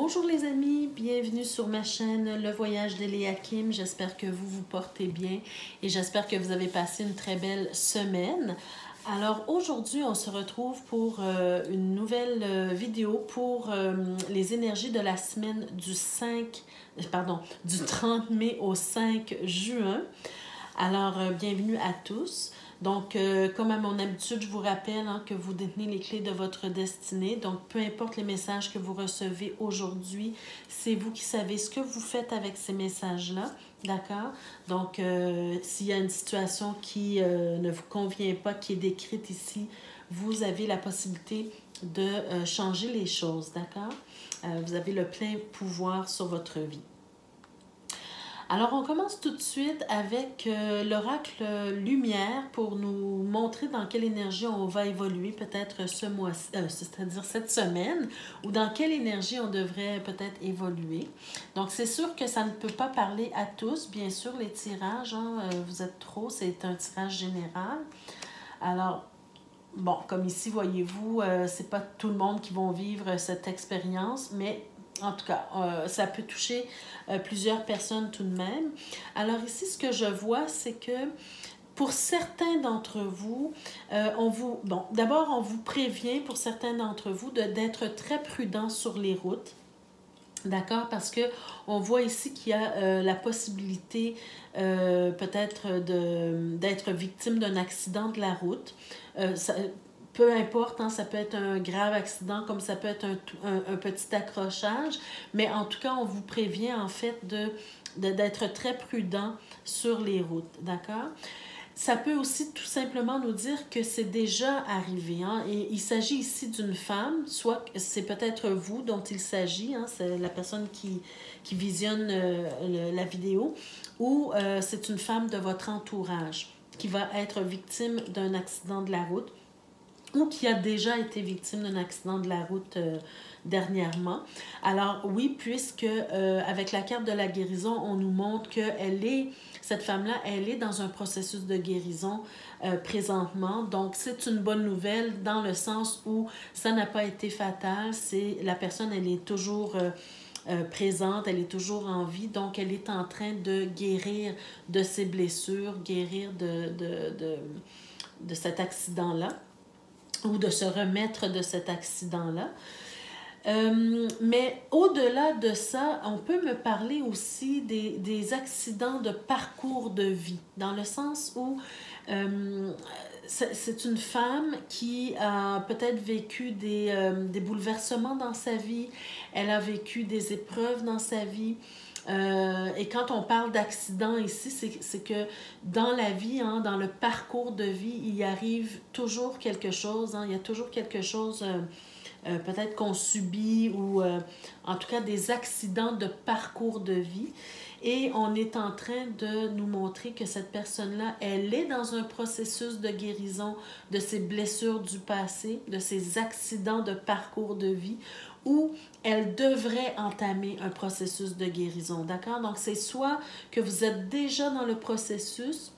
Bonjour les amis, bienvenue sur ma chaîne Le Voyage d'Eliakim. J'espère que vous vous portez bien et j'espère que vous avez passé une très belle semaine. Alors aujourd'hui, on se retrouve pour une nouvelle vidéo pour les énergies de la semaine du 30 mai au 5 juin. Alors, bienvenue à tous. Donc, comme à mon habitude, je vous rappelle que vous détenez les clés de votre destinée. Donc, peu importe les messages que vous recevez aujourd'hui, c'est vous qui savez ce que vous faites avec ces messages-là. D'accord? Donc, s'il y a une situation qui ne vous convient pas, qui est décrite ici, vous avez la possibilité de changer les choses. D'accord? Vous avez le plein pouvoir sur votre vie. Alors, on commence tout de suite avec l'oracle lumière pour nous montrer dans quelle énergie on va évoluer peut-être ce mois-ci, c'est-à-dire cette semaine, ou dans quelle énergie on devrait peut-être évoluer. Donc, c'est sûr que ça ne peut pas parler à tous, bien sûr, les tirages, vous êtes trop, c'est un tirage général. Alors, bon, comme ici, voyez-vous, c'est pas tout le monde qui va vivre cette expérience, mais en tout cas, ça peut toucher plusieurs personnes tout de même. Alors ici, ce que je vois, c'est que pour certains d'entre vous, d'abord, on vous prévient pour certains d'entre vous d'être très prudent sur les routes. D'accord? Parce que on voit ici qu'il y a la possibilité peut-être d'être victime d'un accident de la route. Peu importe, ça peut être un grave accident comme ça peut être un petit accrochage, mais en tout cas, on vous prévient en fait d'être très prudent sur les routes, d'accord? Ça peut aussi tout simplement nous dire que c'est déjà arrivé. Et il s'agit ici d'une femme, soit c'est peut-être vous dont il s'agit, c'est la personne qui visionne la vidéo, ou c'est une femme de votre entourage qui va être victime d'un accident de la route ou qui a déjà été victime d'un accident de la route dernièrement. Alors oui, puisque avec la carte de la guérison, on nous montre que cette femme-là, elle est dans un processus de guérison présentement. Donc c'est une bonne nouvelle dans le sens où ça n'a pas été fatal. La personne, elle est toujours présente, elle est toujours en vie, donc elle est en train de guérir de ses blessures, guérir de cet accident-là, ou de se remettre de cet accident-là. Mais au-delà de ça, on peut me parler aussi des accidents de parcours de vie, dans le sens où c'est une femme qui a peut-être vécu des bouleversements dans sa vie, elle a vécu des épreuves dans sa vie. Et quand on parle d'accident ici, c'est que dans la vie, dans le parcours de vie, il y arrive toujours quelque chose, il y a toujours quelque chose peut-être qu'on subit ou en tout cas des accidents de parcours de vie. Et on est en train de nous montrer que cette personne-là, elle est dans un processus de guérison de ses blessures du passé, de ses accidents de parcours de vie, où elle devrait entamer un processus de guérison, d'accord? Donc, c'est soit que vous êtes déjà dans le processus,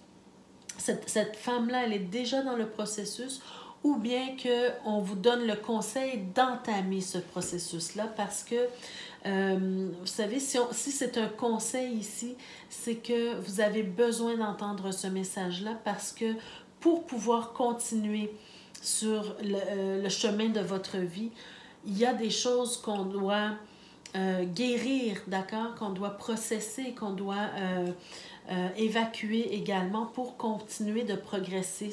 cette femme-là, elle est déjà dans le processus, ou bien qu'on vous donne le conseil d'entamer ce processus-là parce que, vous savez, si c'est un conseil ici, c'est que vous avez besoin d'entendre ce message-là parce que pour pouvoir continuer sur le chemin de votre vie, il y a des choses qu'on doit guérir, d'accord, qu'on doit processer, qu'on doit évacuer également pour continuer de progresser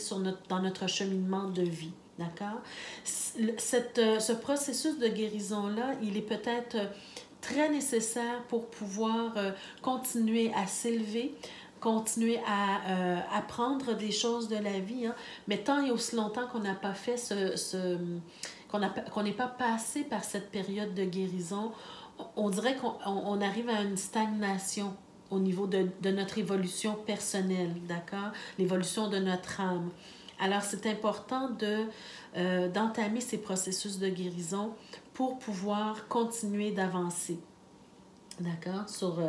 dans notre cheminement de vie, d'accord? Ce processus de guérison-là, il est peut-être très nécessaire pour pouvoir continuer à s'élever, continuer à apprendre des choses de la vie, mais tant et aussi longtemps qu'on n'a pas fait qu'on n'est pas passé par cette période de guérison, on dirait qu'on arrive à une stagnation au niveau de notre évolution personnelle, d'accord? L'évolution de notre âme. Alors, c'est important d'entamer ces processus de guérison pour pouvoir continuer d'avancer, d'accord, sur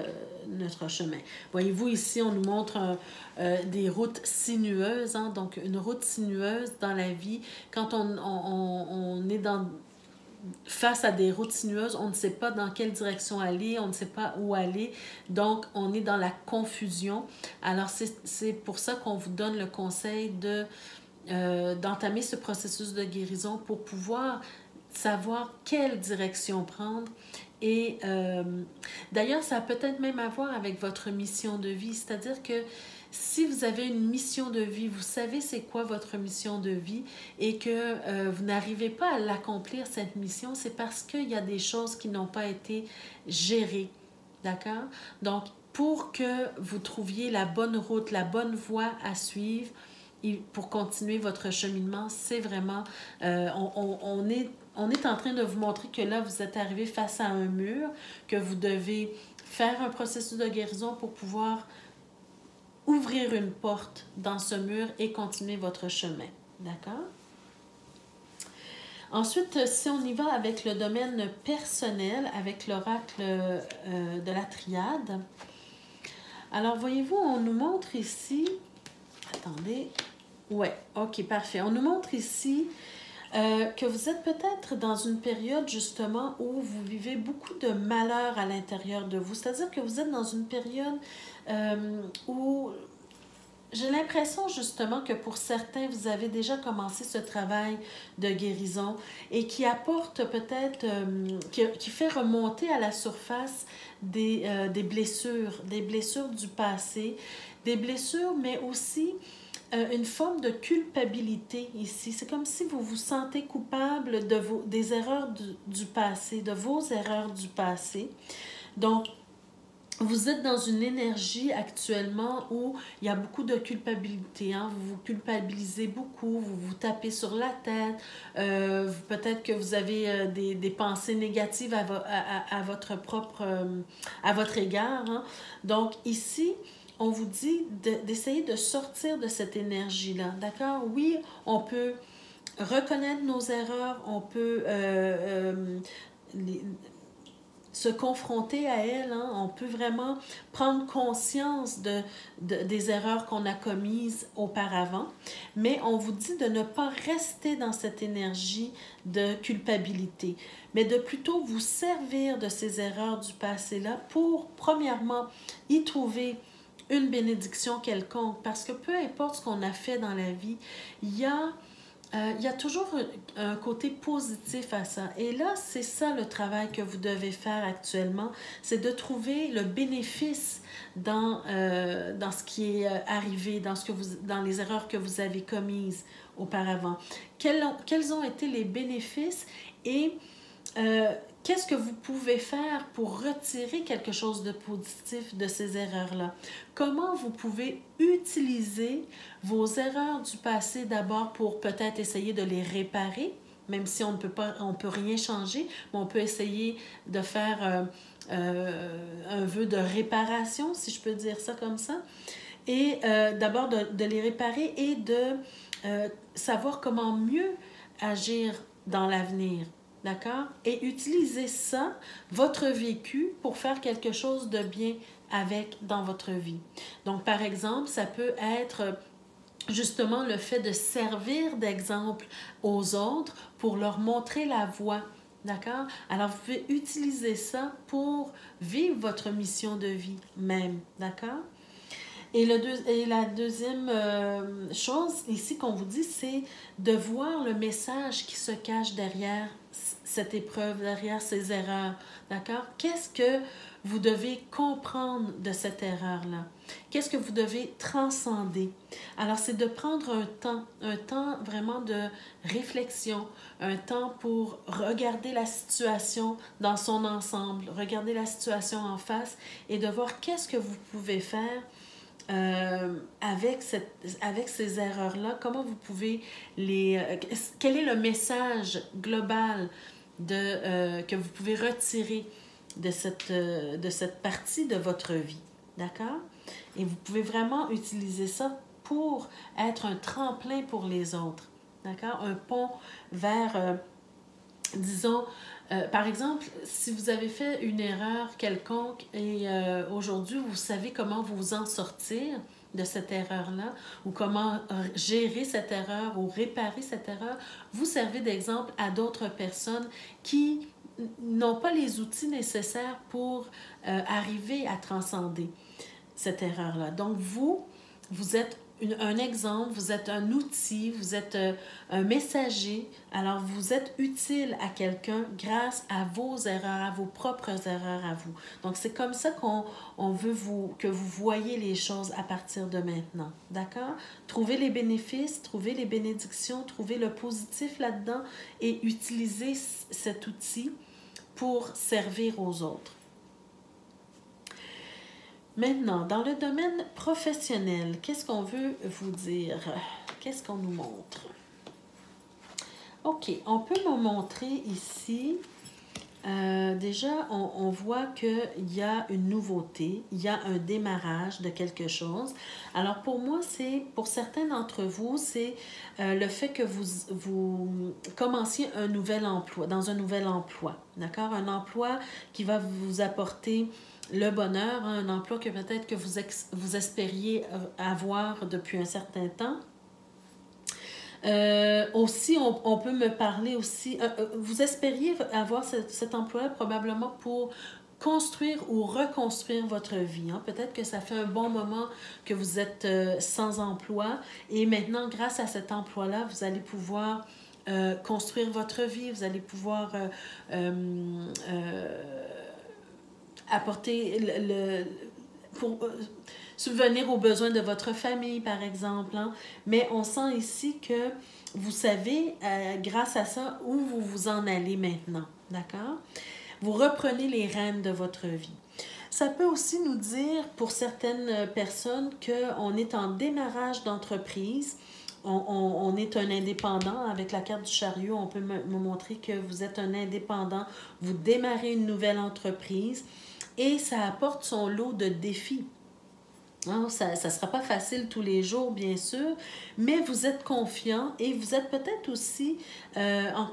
notre chemin. Voyez-vous, ici, on nous montre des routes sinueuses, donc une route sinueuse dans la vie. Quand on est face à des routes sinueuses, on ne sait pas dans quelle direction aller, on ne sait pas où aller, donc on est dans la confusion. Alors c'est pour ça qu'on vous donne le conseil d'entamer ce processus de guérison pour pouvoir savoir quelle direction prendre. Et d'ailleurs, ça a peut-être même à voir avec votre mission de vie, c'est-à-dire que si vous avez une mission de vie, vous savez c'est quoi votre mission de vie et que vous n'arrivez pas à l'accomplir, cette mission, c'est parce qu'il y a des choses qui n'ont pas été gérées. D'accord? Donc, pour que vous trouviez la bonne route, la bonne voie à suivre pour continuer votre cheminement, c'est vraiment... on est en train de vous montrer que là, vous êtes arrivé face à un mur, que vous devez faire un processus de guérison pour pouvoir ouvrir une porte dans ce mur et continuer votre chemin. D'accord? Ensuite, si on y va avec le domaine personnel, avec l'oracle de la triade, alors voyez-vous, on nous montre ici... Attendez. Ouais, ok, parfait. On nous montre ici que vous êtes peut-être dans une période justement où vous vivez beaucoup de malheur à l'intérieur de vous. C'est-à-dire que vous êtes dans une période où j'ai l'impression justement que pour certains, vous avez déjà commencé ce travail de guérison et qui apporte peut-être, qui fait remonter à la surface des blessures du passé, des blessures, mais aussi une forme de culpabilité ici. C'est comme si vous vous sentez coupable des erreurs du passé, de vos erreurs du passé. Donc, vous êtes dans une énergie actuellement où il y a beaucoup de culpabilité. Hein? Vous vous culpabilisez beaucoup, vous vous tapez sur la tête. Peut-être que vous avez des pensées négatives à votre égard. Hein? Donc, ici, on vous dit d'essayer de sortir de cette énergie-là. D'accord? Oui, on peut reconnaître nos erreurs, on peut se confronter à elles, hein? On peut vraiment prendre conscience des erreurs qu'on a commises auparavant, mais on vous dit de ne pas rester dans cette énergie de culpabilité, mais de plutôt vous servir de ces erreurs du passé-là pour, premièrement, y trouver une bénédiction quelconque, parce que peu importe ce qu'on a fait dans la vie, il y a toujours un côté positif à ça. Et là, c'est ça le travail que vous devez faire actuellement, c'est de trouver le bénéfice dans ce qui est arrivé, dans les erreurs que vous avez commises auparavant. Quels ont été les bénéfices et qu'est-ce que vous pouvez faire pour retirer quelque chose de positif de ces erreurs-là? Comment vous pouvez utiliser vos erreurs du passé d'abord pour peut-être essayer de les réparer, même si on peut rien changer, mais on peut essayer de faire un vœu de réparation, si je peux dire ça comme ça. Et d'abord de les réparer et de savoir comment mieux agir dans l'avenir. D'accord? Et utilisez ça, votre vécu, pour faire quelque chose de bien dans votre vie. Donc, par exemple, ça peut être justement le fait de servir d'exemple aux autres pour leur montrer la voie. D'accord? Alors, vous pouvez utiliser ça pour vivre votre mission de vie même. D'accord? Et la deuxième chose ici qu'on vous dit, c'est de voir le message qui se cache derrière cette épreuve, derrière ces erreurs. D'accord? Qu'est-ce que vous devez comprendre de cette erreur-là? Qu'est-ce que vous devez transcender? Alors, c'est de prendre un temps vraiment de réflexion, un temps pour regarder la situation dans son ensemble, regarder la situation en face et de voir qu'est-ce que vous pouvez faire avec ces erreurs-là, comment vous pouvez quel est le message global que vous pouvez retirer de cette partie de votre vie, d'accord? Et vous pouvez vraiment utiliser ça pour être un tremplin pour les autres, d'accord? Un pont vers, disons, par exemple, si vous avez fait une erreur quelconque et aujourd'hui, vous savez comment vous en sortir, de cette erreur-là ou comment gérer cette erreur ou réparer cette erreur, vous servez d'exemple à d'autres personnes qui n'ont pas les outils nécessaires pour arriver à transcender cette erreur-là. Donc, vous êtes un exemple, vous êtes un outil, vous êtes un messager. Alors, vous êtes utile à quelqu'un grâce à vos erreurs, à vos propres erreurs à vous. Donc, c'est comme ça qu'on veut que vous voyez les choses à partir de maintenant. D'accord? Trouvez les bénéfices, trouvez les bénédictions, trouvez le positif là-dedans et utilisez cet outil pour servir aux autres. Maintenant, dans le domaine professionnel, qu'est-ce qu'on veut vous dire? Qu'est-ce qu'on nous montre? OK, on peut nous montrer ici, déjà, on voit qu'il y a une nouveauté, il y a un démarrage de quelque chose. Alors, pour moi, pour certains d'entre vous, c'est le fait que vous commenciez un nouvel emploi, dans un nouvel emploi, d'accord? Un emploi qui va vous apporter le bonheur, un emploi que peut-être que vous espériez avoir depuis un certain temps. Aussi, on peut me parler aussi, vous espériez avoir cet emploi probablement pour construire ou reconstruire votre vie. Hein? Peut-être que ça fait un bon moment que vous êtes sans emploi et maintenant, grâce à cet emploi-là, vous allez pouvoir construire votre vie, vous allez pouvoir apporter pour subvenir aux besoins de votre famille, par exemple. Hein? Mais on sent ici que vous savez, grâce à ça, où vous vous en allez maintenant. D'accord? Vous reprenez les rênes de votre vie. Ça peut aussi nous dire, pour certaines personnes, qu'on est en démarrage d'entreprise. On est un indépendant. Avec la carte du chariot, on peut me montrer que vous êtes un indépendant. Vous démarrez une nouvelle entreprise. Et ça apporte son lot de défis. Hein, ça ne sera pas facile tous les jours, bien sûr, mais vous êtes confiant et vous êtes peut-être aussi en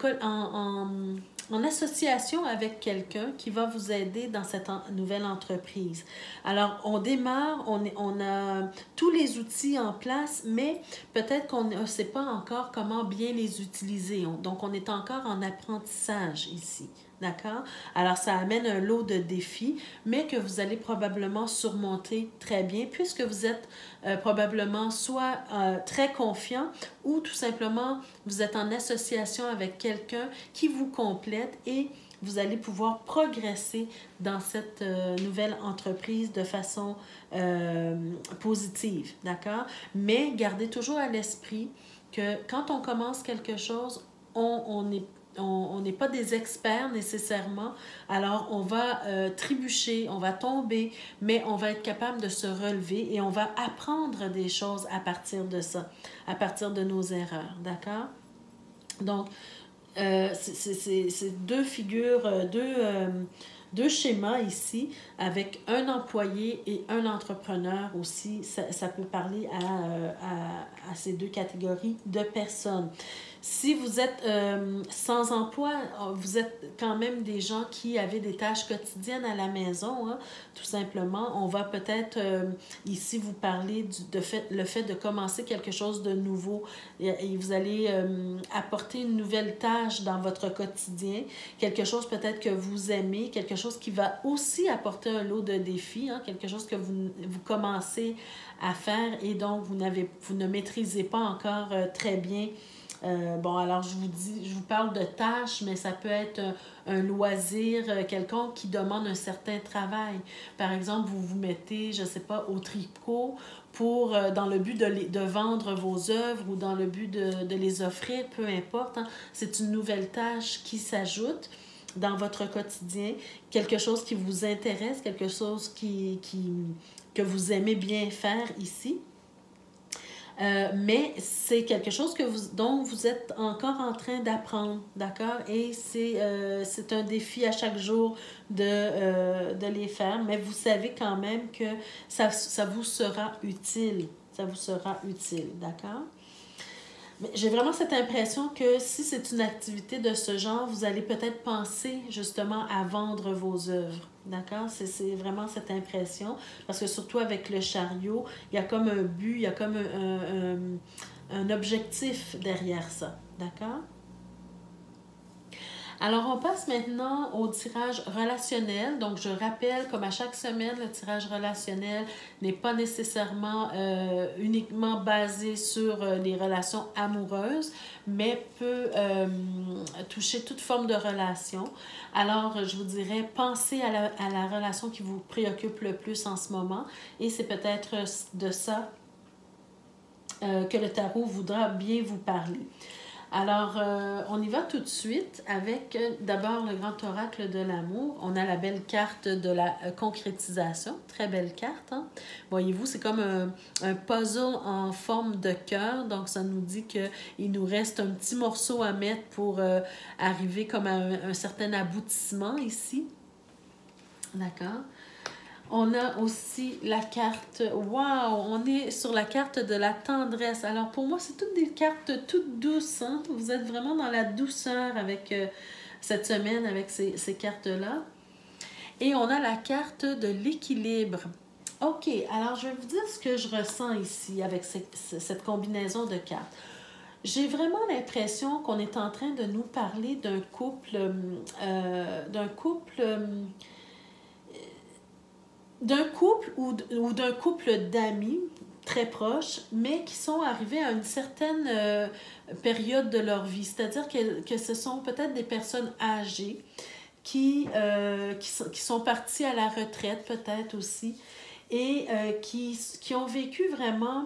association avec quelqu'un qui va vous aider dans cette nouvelle entreprise. Alors, on démarre, on a tous les outils en place, mais peut-être qu'on ne sait pas encore comment bien les utiliser. Donc, on est encore en apprentissage ici. D'accord? Alors, ça amène un lot de défis, mais que vous allez probablement surmonter très bien, puisque vous êtes probablement soit très confiant ou tout simplement vous êtes en association avec quelqu'un qui vous complète et vous allez pouvoir progresser dans cette nouvelle entreprise de façon positive. D'accord? Mais gardez toujours à l'esprit que quand on commence quelque chose, on n'est pas des experts nécessairement, alors on va trébucher, on va tomber, mais on va être capable de se relever et on va apprendre des choses à partir de ça, à partir de nos erreurs, d'accord? Donc, c'est deux figures, deux schémas ici, avec un employé et un entrepreneur aussi. Ça peut parler à ces deux catégories de personnes. Si vous êtes sans emploi, vous êtes quand même des gens qui avaient des tâches quotidiennes à la maison, hein, tout simplement. On va peut-être ici vous parler le fait de commencer quelque chose de nouveau et vous allez apporter une nouvelle tâche dans votre quotidien, quelque chose peut-être que vous aimez, quelque chose qui va aussi apporter un lot de défis, hein, quelque chose que vous commencez à faire et donc vous ne maîtrisez pas encore très bien. Bon, alors je vous parle de tâches, mais ça peut être un loisir quelconque qui demande un certain travail. Par exemple, vous vous mettez, je ne sais pas, au tricot dans le but de vendre vos œuvres ou dans le but de les offrir, peu importe. Hein. C'est une nouvelle tâche qui s'ajoute dans votre quotidien, quelque chose qui vous intéresse, quelque chose que vous aimez bien faire ici. Mais c'est quelque chose dont vous êtes encore en train d'apprendre, d'accord? Et c'est un défi à chaque jour de les faire, mais vous savez quand même que ça vous sera utile. Ça vous sera utile, d'accord? Mais j'ai vraiment cette impression que si c'est une activité de ce genre, vous allez peut-être penser justement à vendre vos œuvres. D'accord? C'est vraiment cette impression. Parce que surtout avec le chariot, il y a comme un but, il y a comme un objectif derrière ça. D'accord? Alors, on passe maintenant au tirage relationnel. Donc, je rappelle, comme à chaque semaine, le tirage relationnel n'est pas nécessairement uniquement basé sur les relations amoureuses, mais peut toucher toute forme de relation. Alors, je vous dirais, pensez à la relation qui vous préoccupe le plus en ce moment, et c'est peut-être de ça que le tarot voudra bien vous parler. Alors, on y va tout de suite avec d'abord le grand oracle de l'amour. On a la belle carte de la concrétisation. Très belle carte. Hein? Voyez-vous, c'est comme un puzzle en forme de cœur. Donc, ça nous dit qu'il nous reste un petit morceau à mettre pour arriver comme à un certain aboutissement ici. D'accord? On a aussi la carte, wow, on est sur la carte de la tendresse. Alors pour moi, c'est toutes des cartes toutes douces. Hein? Vous êtes vraiment dans la douceur avec cette semaine, avec ces cartes-là. Et on a la carte de l'équilibre. OK, alors je vais vous dire ce que je ressens ici avec cette combinaison de cartes. J'ai vraiment l'impression qu'on est en train de nous parler d'un couple, ou d'un couple d'amis très proches, mais qui sont arrivés à une certaine période de leur vie. C'est-à-dire que ce sont peut-être des personnes âgées qui sont parties à la retraite peut-être aussi, et qui ont vécu vraiment...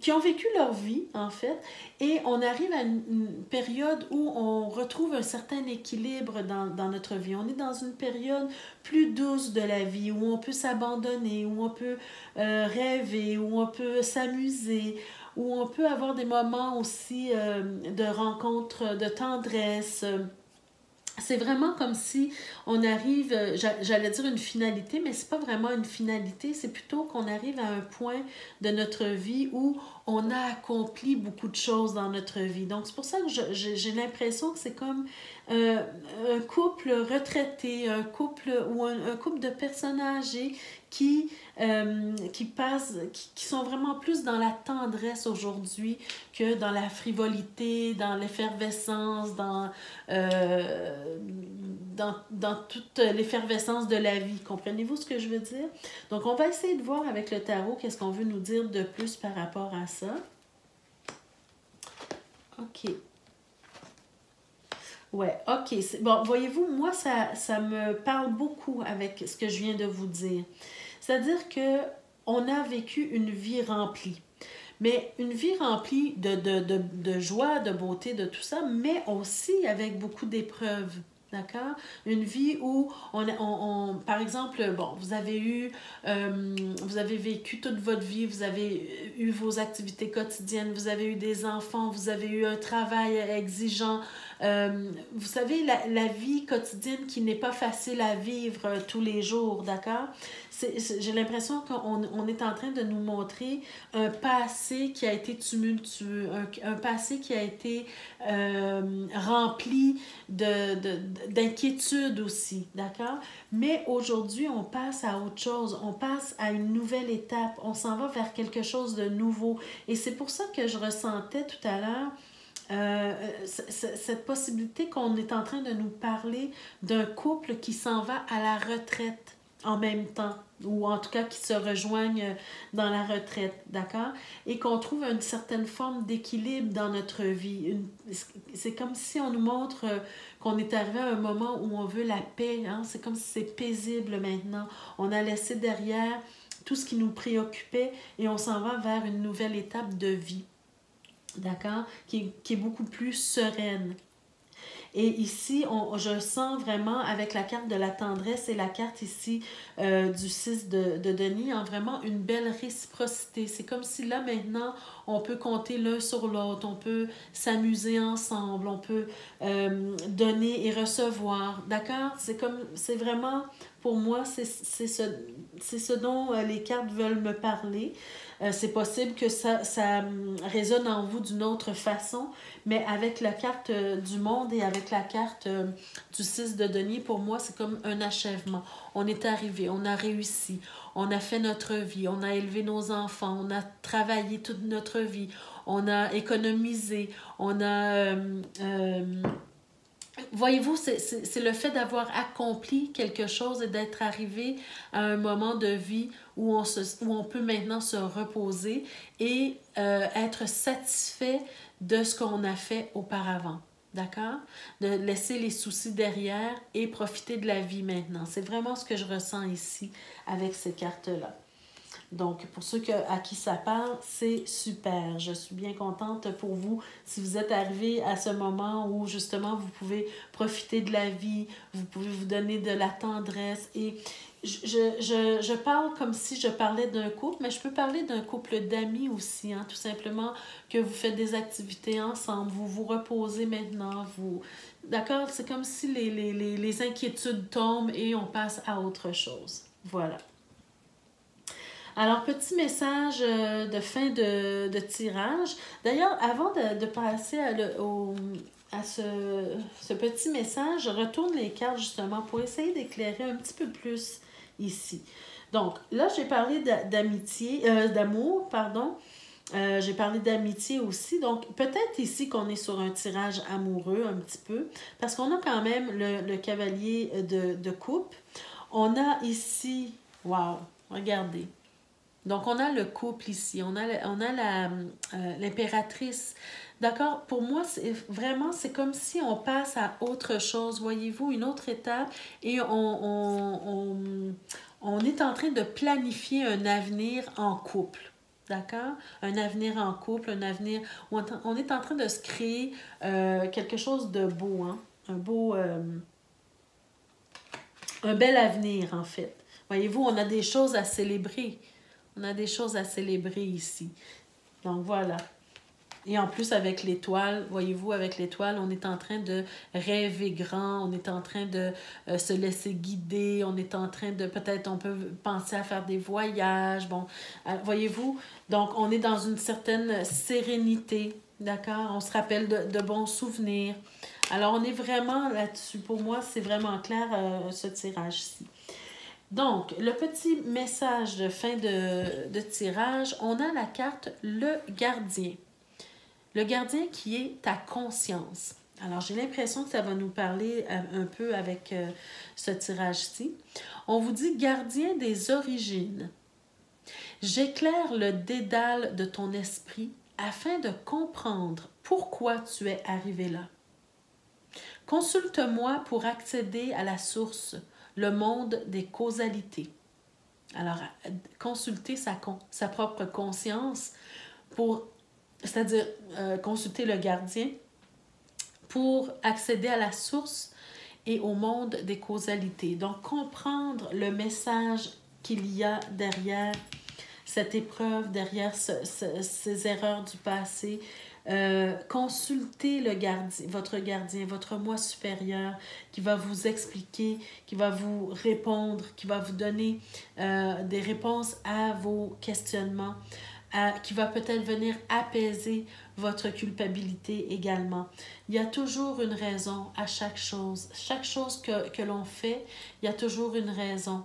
qui ont vécu leur vie, en fait, et on arrive à une période où on retrouve un certain équilibre dans notre vie. On est dans une période plus douce de la vie, où on peut s'abandonner, où on peut rêver, où on peut s'amuser, où on peut avoir des moments aussi de rencontre, de tendresse. C'est vraiment comme si on arrive, j'allais dire une finalité, mais c'est pas vraiment une finalité, c'est plutôt qu'on arrive à un point de notre vie où on a accompli beaucoup de choses dans notre vie. Donc, c'est pour ça que j'ai l'impression que c'est comme un couple retraité, un couple ou un couple de personnes âgées qui sont vraiment plus dans la tendresse aujourd'hui que dans la frivolité, dans l'effervescence, dans toute l'effervescence de la vie. Comprenez-vous ce que je veux dire? Donc, on va essayer de voir avec le tarot qu'est-ce qu'on veut nous dire de plus par rapport à ça. OK. Ouais, OK. Bon, voyez-vous, moi, ça me parle beaucoup avec ce que je viens de vous dire. C'est-à-dire qu'on a vécu une vie remplie. Mais une vie remplie de joie, de beauté, de tout ça, mais aussi avec beaucoup d'épreuves. D'accord? Une vie où, par exemple, bon, vous avez vécu toute votre vie, vous avez eu vos activités quotidiennes, vous avez eu des enfants, vous avez eu un travail exigeant. Vous savez, la vie quotidienne qui n'est pas facile à vivre tous les jours, d'accord? J'ai l'impression qu'on est en train de nous montrer un passé qui a été tumultueux, un passé qui a été rempli d'inquiétude aussi, d'accord? Mais aujourd'hui, on passe à autre chose, on passe à une nouvelle étape, on s'en va vers quelque chose de nouveau. Et c'est pour ça que je ressentais tout à l'heure cette possibilité qu'on est en train de nous parler d'un couple qui s'en va à la retraite en même temps, ou en tout cas qui se rejoignent dans la retraite, d'accord? Et qu'on trouve une certaine forme d'équilibre dans notre vie. C'est comme si on nous montre qu'on est arrivé à un moment où on veut la paix, hein? C'est comme si c'est paisible maintenant. On a laissé derrière tout ce qui nous préoccupait et on s'en va vers une nouvelle étape de vie, d'accord? Qui est beaucoup plus sereine. Et ici, je sens vraiment avec la carte de la tendresse et la carte ici du 6 de denier, vraiment une belle réciprocité. C'est comme si là, maintenant, on peut compter l'un sur l'autre, on peut s'amuser ensemble, on peut donner et recevoir, d'accord? C'est vraiment, pour moi, c'est ce dont les cartes veulent me parler. C'est possible que ça résonne en vous d'une autre façon, mais avec la carte du monde et avec la carte du 6 de denier, pour moi, c'est comme un achèvement. On est arrivé, on a réussi, on a fait notre vie, on a élevé nos enfants, on a travaillé toute notre vie, on a économisé, on a... voyez-vous, c'est le fait d'avoir accompli quelque chose et d'être arrivé à un moment de vie où on peut maintenant se reposer et être satisfait de ce qu'on a fait auparavant. D'accord? De laisser les soucis derrière et profiter de la vie maintenant. C'est vraiment ce que je ressens ici avec ces cartes-là. Donc, pour ceux à qui ça parle, c'est super. Je suis bien contente pour vous. Si vous êtes arrivé à ce moment où, justement, vous pouvez profiter de la vie, vous pouvez vous donner de la tendresse. Et je parle comme si je parlais d'un couple, mais je peux parler d'un couple d'amis aussi, hein, tout simplement, que vous faites des activités ensemble, vous vous reposez maintenant, D'accord? C'est comme si les inquiétudes tombent et on passe à autre chose. Voilà. Alors, petit message de fin de tirage. D'ailleurs, avant de passer à ce petit message, je retourne les cartes justement pour essayer d'éclairer un petit peu plus ici. Donc, là, j'ai parlé d'amour, pardon. J'ai parlé d'amitié aussi. Donc, peut-être ici qu'on est sur un tirage amoureux un petit peu, parce qu'on a quand même le cavalier de coupe. On a ici, wow, regardez. Donc, on a le couple ici, on a l'impératrice. D'accord? Pour moi, c'est comme si on passe à autre chose, voyez-vous, une autre étape, et on est en train de planifier un avenir en couple. D'accord? Un avenir en couple, un avenir où on est en train de se créer quelque chose de beau, hein? Un bel avenir, en fait. Voyez-vous, on a des choses à célébrer. On a des choses à célébrer ici. Donc, voilà. Et en plus, avec l'étoile, voyez-vous, avec l'étoile, on est en train de rêver grand, on est en train de se laisser guider, on est en train de, peut-être, on peut penser à faire des voyages, bon, voyez-vous, donc on est dans une certaine sérénité, d'accord? On se rappelle de bons souvenirs. Alors, on est vraiment là-dessus. Pour moi, c'est vraiment clair, ce tirage-ci. Donc, le petit message de fin de tirage, on a la carte le gardien. Le gardien qui est ta conscience. Alors, j'ai l'impression que ça va nous parler un peu avec ce tirage-ci. On vous dit gardien des origines. J'éclaire le dédale de ton esprit afin de comprendre pourquoi tu es arrivé là. Consulte-moi pour accéder à la source, le monde des causalités. Alors, consulter sa propre conscience c'est-à-dire consulter le gardien pour accéder à la source et au monde des causalités. Donc, comprendre le message qu'il y a derrière cette épreuve, derrière ces erreurs du passé. Consultez votre gardien, votre moi supérieur qui va vous expliquer, qui va vous répondre, qui va vous donner des réponses à vos questionnements, qui va peut-être venir apaiser votre culpabilité également. Il y a toujours une raison à chaque chose. Chaque chose que l'on fait, il y a toujours une raison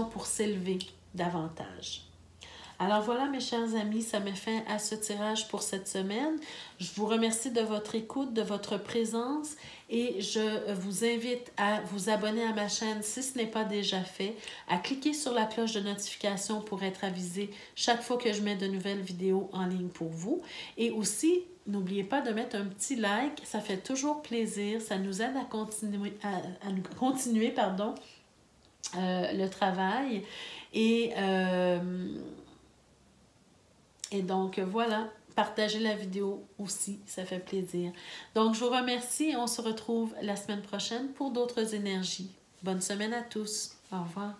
pour s'élever davantage. Alors voilà, mes chers amis, ça met fin à ce tirage pour cette semaine. Je vous remercie de votre écoute, de votre présence et je vous invite à vous abonner à ma chaîne si ce n'est pas déjà fait, à cliquer sur la cloche de notification pour être avisé chaque fois que je mets de nouvelles vidéos en ligne pour vous. Et aussi, n'oubliez pas de mettre un petit like, ça fait toujours plaisir, ça nous aide à continuer, le travail. Et donc, voilà, partagez la vidéo aussi, ça fait plaisir. Donc, je vous remercie et on se retrouve la semaine prochaine pour d'autres énergies. Bonne semaine à tous. Au revoir.